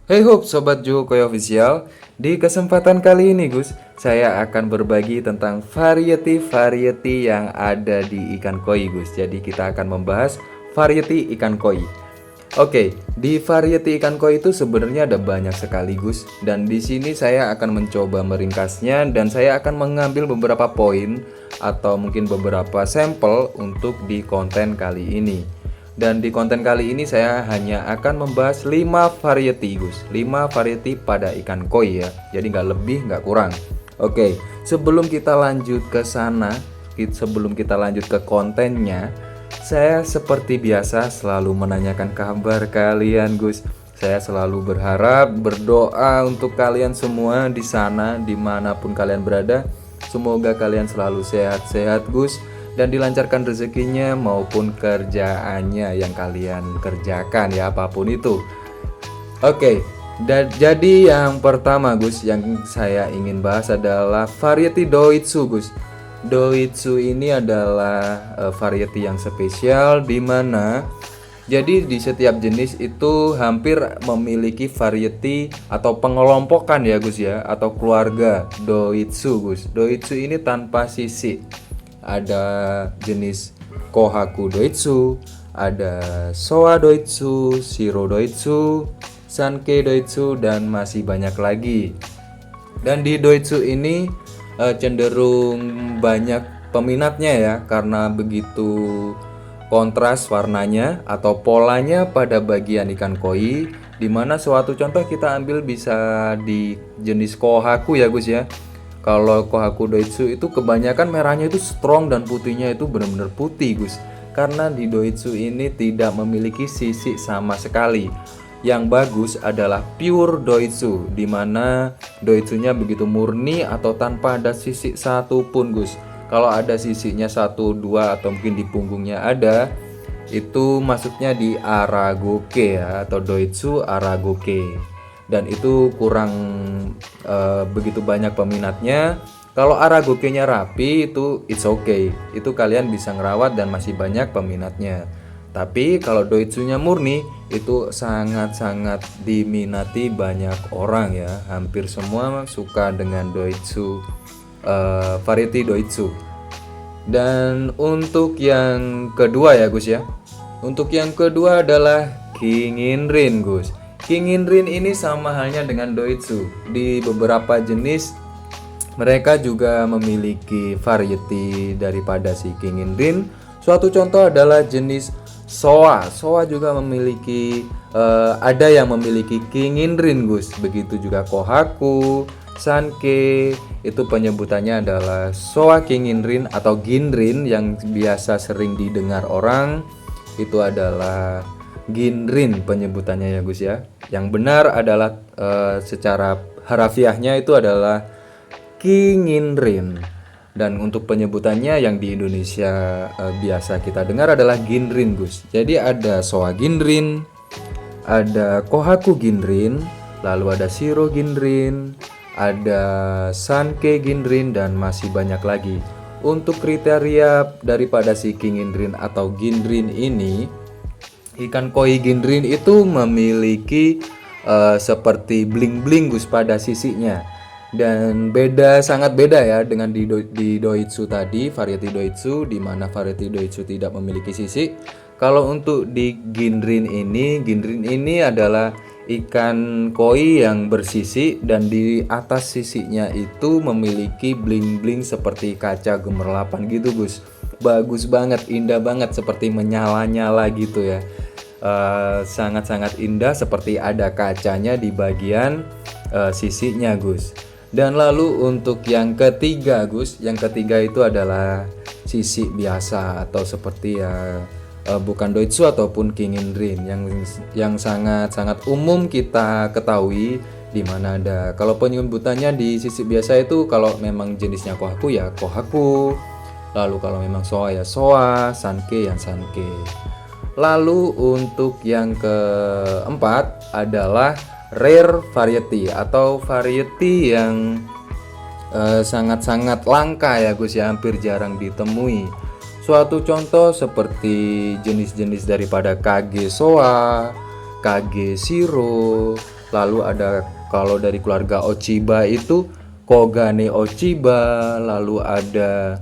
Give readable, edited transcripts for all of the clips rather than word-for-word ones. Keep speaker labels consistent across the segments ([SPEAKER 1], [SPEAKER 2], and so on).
[SPEAKER 1] Hey hop Sobat Jokowi Official. Di kesempatan kali ini Gus, saya akan berbagi tentang variety-variety yang ada di ikan koi Gus. Jadi kita akan membahas variety ikan koi. Oke, di variety ikan koi itu sebenarnya ada banyak sekali Gus. Dan di sini saya akan mencoba meringkasnya dan saya akan mengambil beberapa poin atau mungkin beberapa sampel untuk di konten kali ini. Dan di konten kali ini saya hanya akan membahas 5 variety Gus, 5 variety pada ikan koi ya. Jadi nggak lebih nggak kurang. Oke, sebelum kita lanjut ke sana, sebelum kita lanjut ke kontennya, saya seperti biasa selalu menanyakan kabar kalian Gus. Saya selalu berharap, berdoa untuk kalian semua di sana, dimanapun kalian berada. Semoga kalian selalu sehat-sehat Gus, dan dilancarkan rezekinya maupun kerjaannya yang kalian kerjakan ya, apapun itu. Oke, jadi yang pertama Gus yang saya ingin bahas adalah variety Doitsu Gus. Doitsu ini adalah variety yang spesial di mana jadi di setiap jenis itu hampir memiliki variety atau pengelompokan ya Gus ya, atau keluarga Doitsu Gus. Doitsu ini tanpa sisi. Ada jenis Kohaku Doitsu, ada Soa Doitsu, Shiro Doitsu, Sankei Doitsu, dan masih banyak lagi. Dan di Doitsu ini cenderung banyak peminatnya ya, karena begitu kontras warnanya atau polanya pada bagian ikan koi, dimana suatu contoh kita ambil bisa di jenis Kohaku ya Gus ya. Kalau Kohaku Doitsu itu kebanyakan merahnya itu strong dan putihnya itu benar-benar putih Gus. Karena di Doitsu ini tidak memiliki sisik sama sekali. Yang bagus adalah pure Doitsu, di mana Doitsunya begitu murni atau tanpa ada sisik satupun Gus. Kalau ada sisiknya satu dua atau mungkin di punggungnya ada, itu masuknya di Aragoke ya, atau Doitsu Aragoke. Dan itu kurang begitu banyak peminatnya. Kalau Aragoke-nya rapi itu it's okay, itu kalian bisa ngerawat dan masih banyak peminatnya. Tapi kalau Doitsunya murni itu sangat-sangat diminati banyak orang ya. Hampir semua suka dengan Doitsu, variety Doitsu. Dan untuk yang kedua ya Gus ya, untuk yang kedua adalah King Inrin Gus. King Inrin ini sama halnya dengan Doitsu. Di beberapa jenis mereka juga memiliki variety daripada si King Inrin. Suatu contoh adalah jenis Soa. Soa juga memiliki ada yang memiliki King Inrin Gus. Begitu juga Kohaku, Sankei, itu penyebutannya adalah Soa King Inrin atau Ginrin yang biasa sering didengar orang. Itu adalah Ginrin penyebutannya ya Gus ya. Yang benar adalah secara harafiahnya itu adalah King Inrin. Dan untuk penyebutannya yang di Indonesia biasa kita dengar adalah Ginrin Gus. Jadi ada Soa Ginrin, ada Kohaku Ginrin, lalu ada Shiro Ginrin, ada Sankei Ginrin, dan masih banyak lagi. Untuk kriteria daripada si King Inrin atau Ginrin ini, ikan koi Ginrin itu memiliki seperti bling-bling Gus pada sisinya. Dan sangat beda ya dengan di Doitsu tadi, variety Doitsu, di mana variety Doitsu tidak memiliki sisik. Kalau untuk di Ginrin ini adalah ikan koi yang bersisik dan di atas sisiknya itu memiliki bling-bling seperti kaca gemerlapan gitu Gus. Bagus banget, indah banget, seperti menyala-nyala gitu ya. Sangat-sangat indah, seperti ada kacanya di bagian sisiknya Gus. Dan lalu untuk yang ketiga Gus, yang ketiga itu adalah sisik biasa atau seperti ya bukan Doitsu ataupun King Inrin yang sangat-sangat umum kita ketahui, di mana ada, kalau penyebutannya di sisik biasa itu kalau memang jenisnya Kohaku ya Kohaku, lalu kalau memang Soa ya Soa, Sankei yang Sankei. Lalu untuk yang keempat adalah rare variety atau variety yang sangat-sangat langka ya Gus ya, hampir jarang ditemui. Suatu contoh seperti jenis-jenis daripada Kage Soa, Kage Shiro, Lalu ada kalau dari keluarga Ochiba itu Kogane Ochiba, lalu ada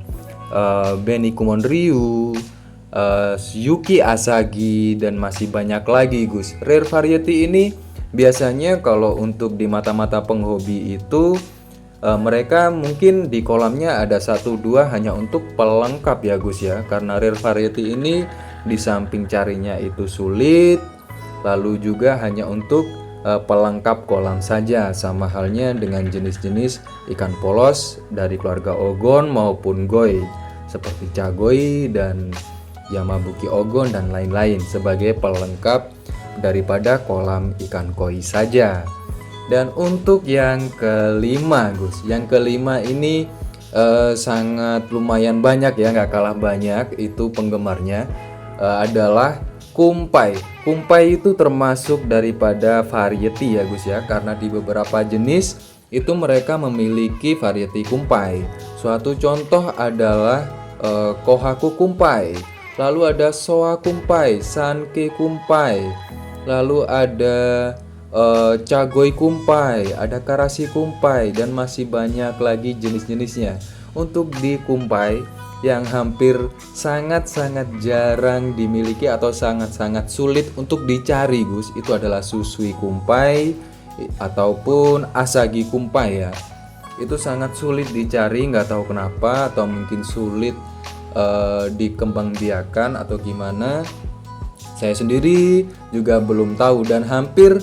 [SPEAKER 1] Benikumon Ryu, Yuki Asagi, dan masih banyak lagi Gus. Rare variety ini biasanya kalau untuk di mata-mata penghobi itu mereka mungkin di kolamnya ada satu dua hanya untuk pelengkap ya Gus ya, karena rare variety ini di samping carinya itu sulit, lalu juga hanya untuk pelengkap kolam saja, sama halnya dengan jenis-jenis ikan polos dari keluarga ogon maupun goi seperti cagoi dan yamabuki ogon dan lain-lain sebagai pelengkap daripada kolam ikan koi saja. Dan untuk yang kelima Gus, yang kelima ini sangat lumayan banyak ya, nggak kalah banyak itu penggemarnya, adalah kumpai. Kumpai itu termasuk daripada variety ya Gus ya, karena di beberapa jenis itu mereka memiliki variety kumpai. Suatu contoh adalah kohaku kumpai, lalu ada soa kumpai, sanke kumpai, lalu ada cagoi kumpai, ada karasi kumpai, dan masih banyak lagi jenis-jenisnya. Untuk di kumpai yang hampir sangat-sangat jarang dimiliki atau sangat-sangat sulit untuk dicari Gus, itu adalah susui kumpai ataupun asagi kumpai ya. Itu sangat sulit dicari, nggak tahu kenapa, atau mungkin sulit dikembangbiakan atau gimana. Saya sendiri juga belum tahu dan hampir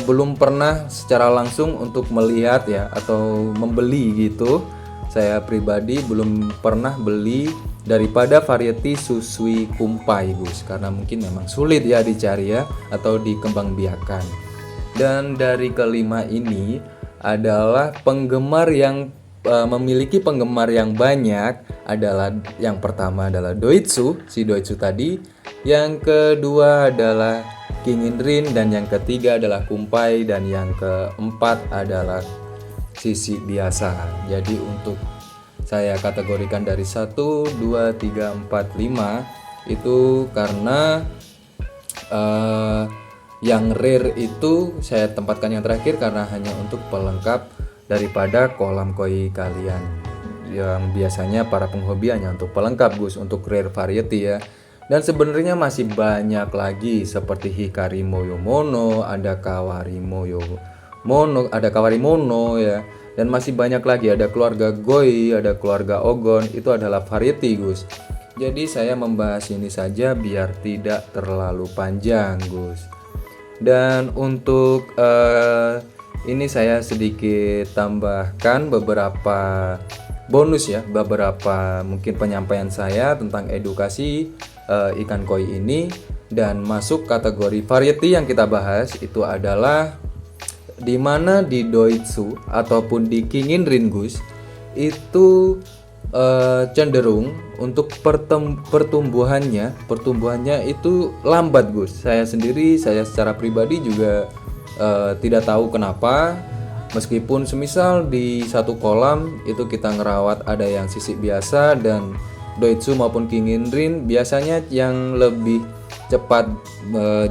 [SPEAKER 1] belum pernah secara langsung untuk melihat ya atau membeli gitu. Saya pribadi belum pernah beli daripada variety susui kumpai Gus, karena mungkin memang sulit ya dicari ya atau dikembangbiakan. Dan dari kelima ini adalah penggemar yang memiliki penggemar yang banyak adalah yang pertama adalah doitsu, si doitsu tadi, yang kedua adalah Kinginrin, dan yang ketiga adalah kumpai, dan yang keempat adalah sisi biasa. Jadi untuk saya kategorikan dari 1, 2, 3, 4, 5 itu karena yang rare itu saya tempatkan yang terakhir karena hanya untuk pelengkap daripada kolam koi kalian, yang biasanya para penghobi hanya untuk pelengkap Gus, untuk rare variety ya. Dan sebenarnya masih banyak lagi seperti Hikari Moyomono, ada Kawari Moyomono, ada Kawari Mono ya. Dan masih banyak lagi, ada keluarga Goi, ada keluarga Ogon, itu adalah variety Gus. Jadi saya membahas ini saja biar tidak terlalu panjang Gus. Dan untuk ini saya sedikit tambahkan beberapa bonus ya, beberapa mungkin penyampaian saya tentang edukasi ikan koi ini. Dan masuk kategori variety yang kita bahas itu adalah dimana di doitsu ataupun di Kinginrin Gus itu cenderung untuk pertumbuhannya itu lambat Gus. Saya secara pribadi juga tidak tahu kenapa, meskipun semisal di satu kolam itu kita ngerawat ada yang sisik biasa dan doitsu maupun Kinginrin, biasanya yang lebih cepat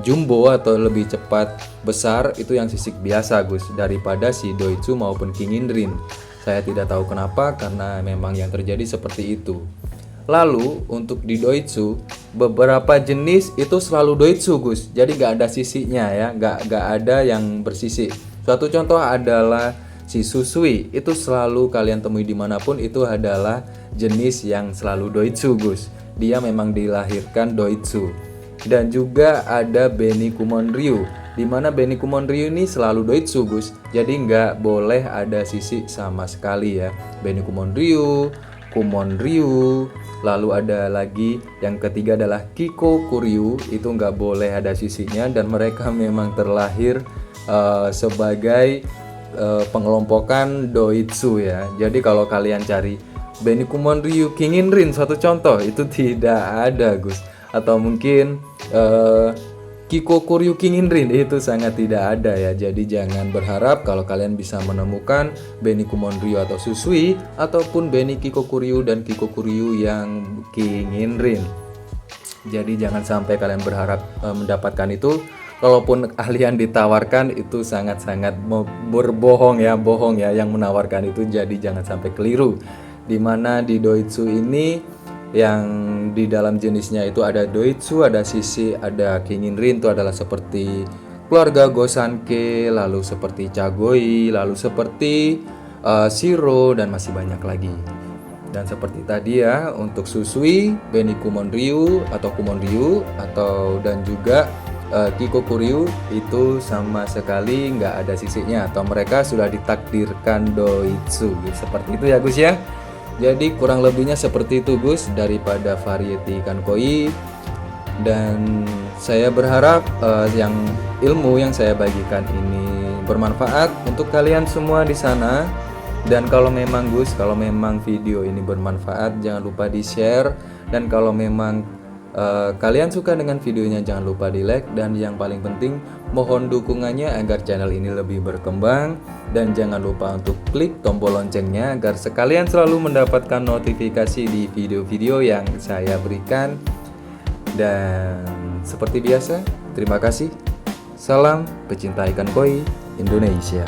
[SPEAKER 1] jumbo atau lebih cepat besar itu yang sisik biasa Gus daripada si doitsu maupun Kinginrin. Saya tidak tahu kenapa, karena memang yang terjadi seperti itu. Lalu untuk di doitsu beberapa jenis itu selalu doitsu Gus, jadi nggak ada sisiknya ya, nggak ada yang bersisik. Suatu contoh adalah si susui, itu selalu kalian temui dimanapun, itu adalah jenis yang selalu doitsu Gus, dia memang dilahirkan doitsu. Dan juga ada Benikumon Ryu, dimana Benikumon Ryu ini selalu doitsu Gus, jadi nggak boleh ada sisik sama sekali ya. Benikumon Ryu, Kumon Ryu, lalu ada lagi yang ketiga adalah Kiko Kuryu, itu nggak boleh ada sisiknya, dan mereka memang terlahir sebagai pengelompokan doitsu ya. Jadi kalau kalian cari Benikumon Ryu Kinginrin satu contoh itu tidak ada Gus, atau mungkin Kiko Kuryu Kinginrin itu sangat tidak ada ya. Jadi jangan berharap kalau kalian bisa menemukan Benikumon Ryu atau susui ataupun Beni Kiko Kuryu dan Kiko Kuryu yang Kinginrin. Jadi jangan sampai kalian berharap mendapatkan itu, kalaupun kalian ditawarkan itu sangat-sangat bohong ya yang menawarkan itu, jadi jangan sampai keliru. Dimana di Doitsu ini yang di dalam jenisnya itu ada Doitsu, ada Sisi, ada Kinginrin itu adalah seperti keluarga Gosanke, lalu seperti Chagoi, lalu seperti Shiro, dan masih banyak lagi. Dan seperti tadi ya, untuk Susui, Benikumonryu atau Kumonryu atau dan juga Kikokuryu itu sama sekali nggak ada sisinya, atau mereka sudah ditakdirkan Doitsu. Seperti itu ya Gus ya. Jadi kurang lebihnya seperti itu Gus daripada variety ikan koi. Dan saya berharap yang ilmu yang saya bagikan ini bermanfaat untuk kalian semua di sana. Dan kalau memang Gus, kalau memang video ini bermanfaat, jangan lupa di-share. Dan kalau memang kalian suka dengan videonya, jangan lupa di-like. Dan yang paling penting, mohon dukungannya agar channel ini lebih berkembang. Dan jangan lupa untuk klik tombol loncengnya agar sekalian selalu mendapatkan notifikasi di video-video yang saya berikan. Dan seperti biasa, terima kasih. Salam pecinta ikan koi Indonesia.